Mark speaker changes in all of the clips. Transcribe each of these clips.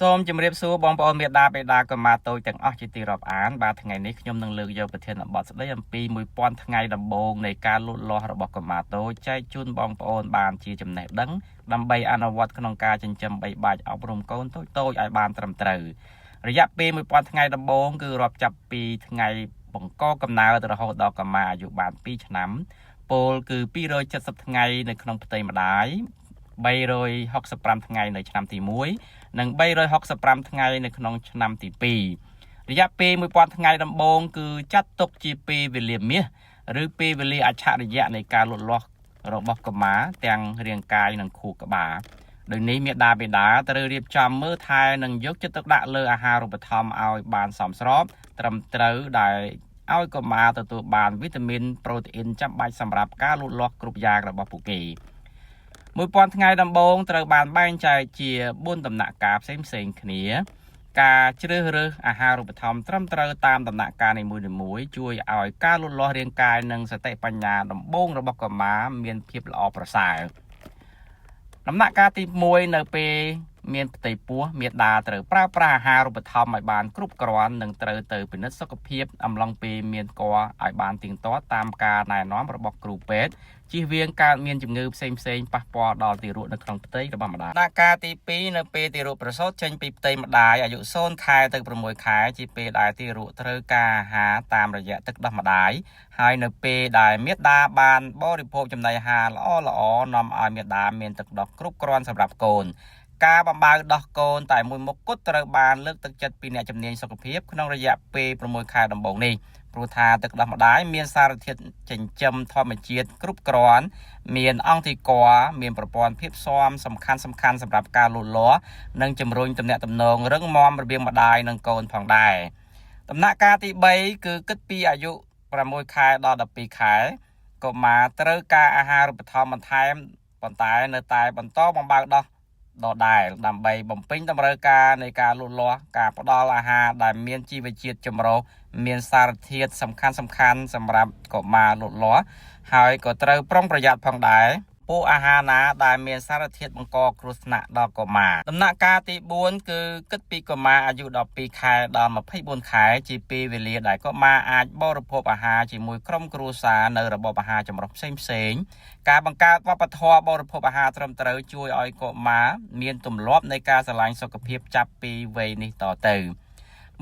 Speaker 1: សូមជម្រាបសួរបងប្អូនមេដាបេដាកុមារតូចទាំងអស់ជាទីរាប់អានបាទថ្ងៃនេះខ្ញុំនឹងលើកយកប្រធានបទស្ដីអំពី1000ថ្ងៃដំបូងនៃការលូតលាស់របស់កុមារតូចចែកជូនបងប្អូនបានជាចំណេះដឹងដើម្បីអនុវត្តក្នុងការចិញ្ចឹមបីបាច់អប់រំកូនតូចៗឲ្យបានត្រឹមត្រូវរយៈពេល1000ថ្ងៃដំបូងគឺរាប់ចាប់ពីថ្ងៃបង្កកំណើតរហូតដល់កុមារអាយុបាន2ឆ្នាំពលគឺ270ថ្ងៃនៅក្នុងផ្ទៃម្ដាយ365ថ្ងៃនៅឆ្នាំទី1និង365ថ្ងៃនៅក្នុងឆ្នាំទី2រយៈពេល1000ថ្ងៃដំបូងគឺចាត់ទុកជាពេលវេលាមាសឬពេលវេលាអច្ឆរិយៈនៃការលូតលាស់របស់កុមារទាំងរាងកាយនិងខួរក្បាលដោយនេះមាតាបិតាត្រូវរៀបចំមើលថែនិងយកចិត្តទុកដាក់លើអាហារូបត្ថម្ភឲ្យបានសមស្របត្រឹមត្រូវដែលឲ្យកុមារទទួលបានវីតាមីនប្រូតេអ៊ីនចាំបាច់សម្រាប់ការលូតលាស់គ្រប់យ៉ាងរបស់ពួកគេ1000ថ្ងៃដំបូងត្រូវបានបែងចែកជា4ដំណាក់កាលផ្សេងៗគ្នាការជ្រើសរើសអាហារូបត្ថម្ភត្រឹមត្រូវតាមដំណាក់កាលនីមួយៗជួយឲ្យការលូតលាស់រាងកាយនិងសតិបញ្ញាដំបូងរបស់កុមារមានភាពល្អប្រសើរដំណាក់កាលទី1នៅពេលមានផ្ទៃពោះមាតាត្រូវប្រើប្រាស់អាហារូបត្ថម្ភឲ្យបានគ្រប់គ្រាន់និងត្រូវទៅពិនិត្យសុខភាពអំឡុងពេលមានកឲ្យបានទៀងទាត់តាមការណែនាំរបស់គ្រូពេទ្យជៀសវាងការមានជំងឺផ្សេងៗប៉ះពាល់ដល់ទារកនៅក្នុងផ្ទៃរបស់ម្ដាយដំណាក់កាលទី2នៅពេលទារកប្រសូតចេញពីផ្ទៃម្ដាយអាយុ0ខែទៅ6ខែជាពេលដែលទារកត្រូវការអាហារតាមរយៈទឹកដោះម្ដាយហើយនៅពេលដែលមាតាបានបរិភោគចំណីអាហារល្អនាំឲ្យមាតាមានទឹកដោះគ្រប់គ្រាន់សម្រាប់កូនការបំបៅដោះកូនតែមួយមុខគត់ត្រូវបានលើកទឹកចិត្តពីអ្នកជំនាញសុខភាពក្នុងរយៈពេល6ខែដំបូងនេះព្រោះថាទឹកដោះម្ដាយមានសារធាតុចិញ្ចឹមធម្មជាតិគ្រប់គ្រាន់មានអង្គទីក័មានប្រព័ន្ធភាពស៊ាំសំខាន់សម្រាប់ការលូតលាស់និងជំរុញទំនាក់ទំនងរឹងមាំរវាងម្ដាយនិងកូនផងដែរដំណាក់កាលទី3គឺគិតពីអាយុ6ខែដល់12ខែកុមារត្រូវការអាហារូបត្ថម្ភបន្ថែមប៉ុន្តែនៅតែបន្តបំបៅដោះដដែលដើម្បីបំពេញតម្រូវការនៃការលូតលាស់ការផ្ដល់អាហារដែលមានជីវជាតិចម្រុះមានសារធាតុសំខាន់សម្រាប់កុមារលូតលាស់ហើយក៏ត្រូវប្រុងប្រយ័ត្នផងដែរពួកអាហារណាដែលមានសារធាតុបង្កគ្រោះថ្នាក់ដល់កុមារដំណាក់កាលទី4គឺគិតពីកុមារអាយុ12ខែដល់24ខែជាពេលវេលាដែលកុមារអាចបរិភោគអាហារជាមួយក្រុមគ្រួសារនៅរបបអាហារចម្រុះផ្សេងការបង្កើតវប្បធម៌បរិភោគអាហារត្រឹមត្រូវជួយឲ្យកុមារមានទម្លាប់នៃការស្រឡាញ់សុខភាពចាប់ពីវ័យនេះតទៅ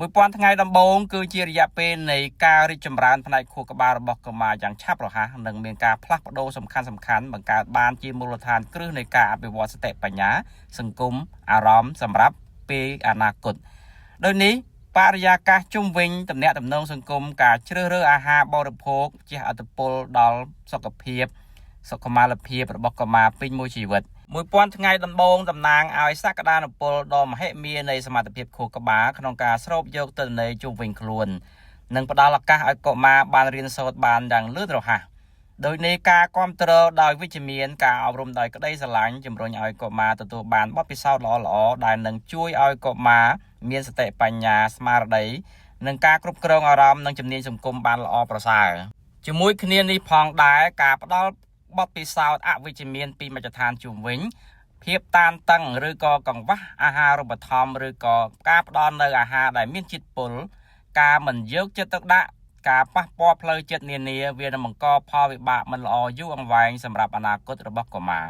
Speaker 1: 1000ថ្ងៃដំបូងគឺជារយៈពេលនៃការរីកចម្រើនផ្នែកខួរក្បាលរបស់កុមារយ៉ាងឆាប់រហ័សនិងមានការផ្លាស់ប្ដូរសំខាន់បង្កើតបានជាមូលដ្ឋានគ្រឹះនៃការអភិវឌ្ឍសតិបញ្ញាសង្គមអារម្មណ៍សម្រាប់ពេលអនាគតដូចនេះបរិយាកាសជុំវិញទំនាក់ទំនងសង្គមការជ្រើសរើសអាហារបរិភោគជះឥទ្ធិពលដល់សុខភាពសុខុមាលភាពរបស់កុមារពេញមួយជីវិត1000ថ្ងៃដំបូងតំណាងឲ្យសក្តានុពលដ៏មហិមានៃសមត្ថភាពខួរក្បាលក្នុងការស្រូបយកទិន្នន័យជុំវិញខ្លួននិងផ្ដល់ឱកាសឲ្យកុមារបានរៀនសូត្របានយ៉ាងលឿនរហ័សដោយនៃការគ្រប់គ្រងដោយវិជ្ជមានការអប់រំដោយក្តីស្រឡាញ់ជំរុញឲ្យកុមារទទួលបានបទពិសោធន៍ល្អៗដែលនឹងជួយឲ្យកុមារមានសតិបញ្ញាស្មារតីនិងការគ្រប់គ្រងអារម្មណ៍និងជំនាញសង្គមបានល្អប្រសើរជាមួយគ្នានេះផងដែរការផ្ដល់បទពិសោធន៍អវិជ្ជមានពីមជ្ឈដ្ឋានជុំវិញភាពតានតឹងឬក៏កង្វះអាហារូបត្ថម្ភឬក៏ការផ្ដល់នៅអាហារដែលមានជាតិពុលការមិនយកចិត្តទុកដាក់ការប៉ះពាល់ផ្លូវចិត្តនានាវានឹងបង្កផលវិបាកមិនល្អយូរអង្វែងសម្រាប់អនាគតរបស់កុមារ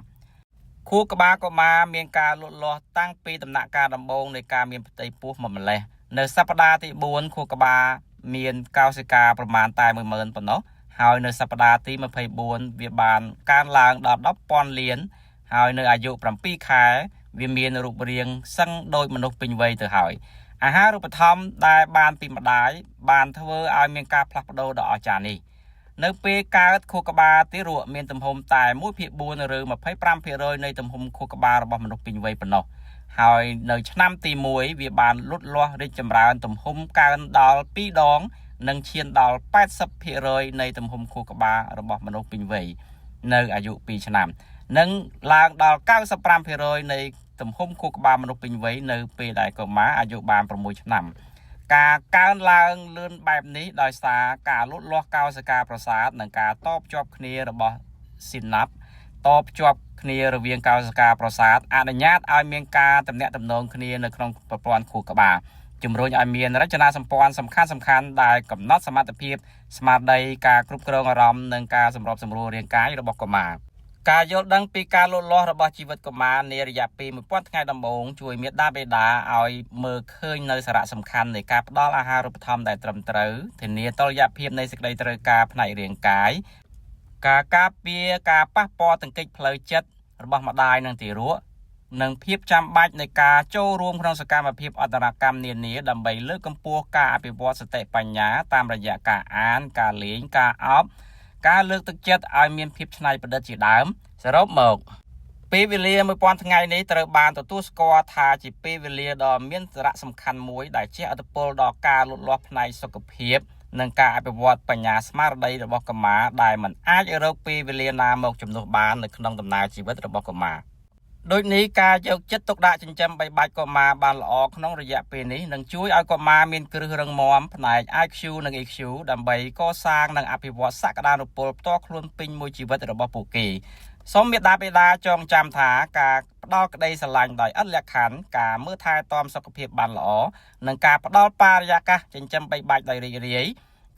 Speaker 1: ខួរក្បាលកុមារមានការលូតលាស់តាំងពីដំណាក់កាលដំបូងនៃការមានផ្ទៃពោះមកម្លេះនៅសប្តាហ៍ទី4ខួរក្បាលមានកោសិកាប្រមាណតែ10000ប៉ុណ្ណោះហើយនៅសប្តាហ៍ទី24វាបានកើនឡើងដល់10,000លានហើយនៅអាយុ7ខែវាមានរូបរាងសឹងដូចមនុស្សពេញវ័យទៅហើយអាហារូបត្ថម្ភដែលបានពីម្ដាយបានធ្វើឲ្យមានការផ្លាស់ប្ដូរដ៏អស្ចារ្យនេះនៅពេលកើតខួរក្បាលទារកមានទំហំតែ1/4ឬ25%នៃទំហំខួរក្បាលរបស់មនុស្សពេញវ័យប៉ុណ្ណោះហើយនៅឆ្នាំទី1វាបានលូតលាស់រីកចម្រើនទំហំកើនដល់2ដងនិងឈានដល់80%នៃទំហំខួរក្បាលរបស់មនុស្សពេញវ័យនៅអាយុ2ឆ្នាំនិងឡើងដល់95%នៃទំហំខួរក្បាលមនុស្សពេញវ័យនៅពេលដែលកុមារអាយុបាន6ឆ្នាំការកើនឡើងលឿនបែបនេះដោយសារការលូតលាស់កោសិកាប្រសាទនិងការតភ្ជាប់គ្នារបស់ស៊ីណាប់តភ្ជាប់ គ្នារវាងកោសិកាប្រាសាទអនុញ្ញាតឲ្យមានការតំណាក់តំណងគ្នានៅក្នុងប្រព័ន្ធខួរក្បាលជំរុញឲ្យមានរចនាសម្ព័ន្ធសំខាន់ៗដែលកំណត់សមត្ថភាពស្មារតីការគ្រប់គ្រងអារម្មណ៍និងការសម្របសម្រួលរាងកាយរបស់កុមារការយល់ដឹងពីការលូតលាស់របស់ជីវិតកុមារនារយៈពេល1000ថ្ងៃដំបូងជួយមាតាបិតាឲ្យមើលឃើញនៅសារៈសំខាន់នៃការផ្ដល់អាហារូបត្ថម្ភដែលត្រឹមត្រូវធានាតុល្យភាពនៃសេចក្តីត្រូវការផ្នែករាងកាយការការពារការប៉ះពាល់ទង្គិចផ្លូវចិត្តរបស់ម្ដាយនិងទារកនិងភាពចាំបាច់នៃការចូលរួមក្នុងសកម្មភាពអន្តរកម្មនានាដើម្បីលើកកម្ពស់ការអភិវឌ្ឍសតិបញ្ញាតាមរយៈការអានការលេងការអប់ការលើកទឹកចិត្តឲ្យមានភាពច្នៃប្រឌិតជាដើមសរុបមកពេលវេលា1000ថ្ងៃនេះត្រូវបានទទួលស្គាល់ថាជាពេលវេលាដ៏មានសារៈសំខាន់មួយដែលជះឥទ្ធិពលដល់ការលូតលាស់ផ្នែកសុខភាពនិងការអភិវឌ្ឍបញ្ញាស្មារតីរបស់កុមារដែលមិនអាចរកពេលវេលាណាមកជំនួសបាននៅក្នុងដំណើរជីវិតរបស់កុមារដូចនេះការយកចិត្តទុកដាក់ចិញ្ចឹមបីបាច់កុមារបានល្អក្នុងរយៈពេលនេះនឹងជួយឲ្យកុមារមានគ្រឹះរឹងមាំផ្នែក IQ និង EQ ដើម្បីកសាងនិងអភិវឌ្ឍសក្តានុពលផ្ទាល់ខ្លួនពេញមួយជីវិតរបស់ពួកគេសូមមេដាបេដាចងចាំថាការផ្ដល់ក្តីស្រឡាញ់ដោយឥតលក្ខខណ្ឌការមើលថែទាំសុខភាពបានល្អនិងការផ្ដល់បរិយាកាសចិញ្ចឹមបីបាច់ដោយរីករាយ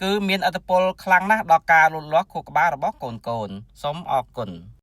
Speaker 1: គឺមានឥទ្ធិពលខ្លាំងណាស់ដល់ការលូតលាស់ខួរក្បាលរបស់កូនៗសូមអរគុណ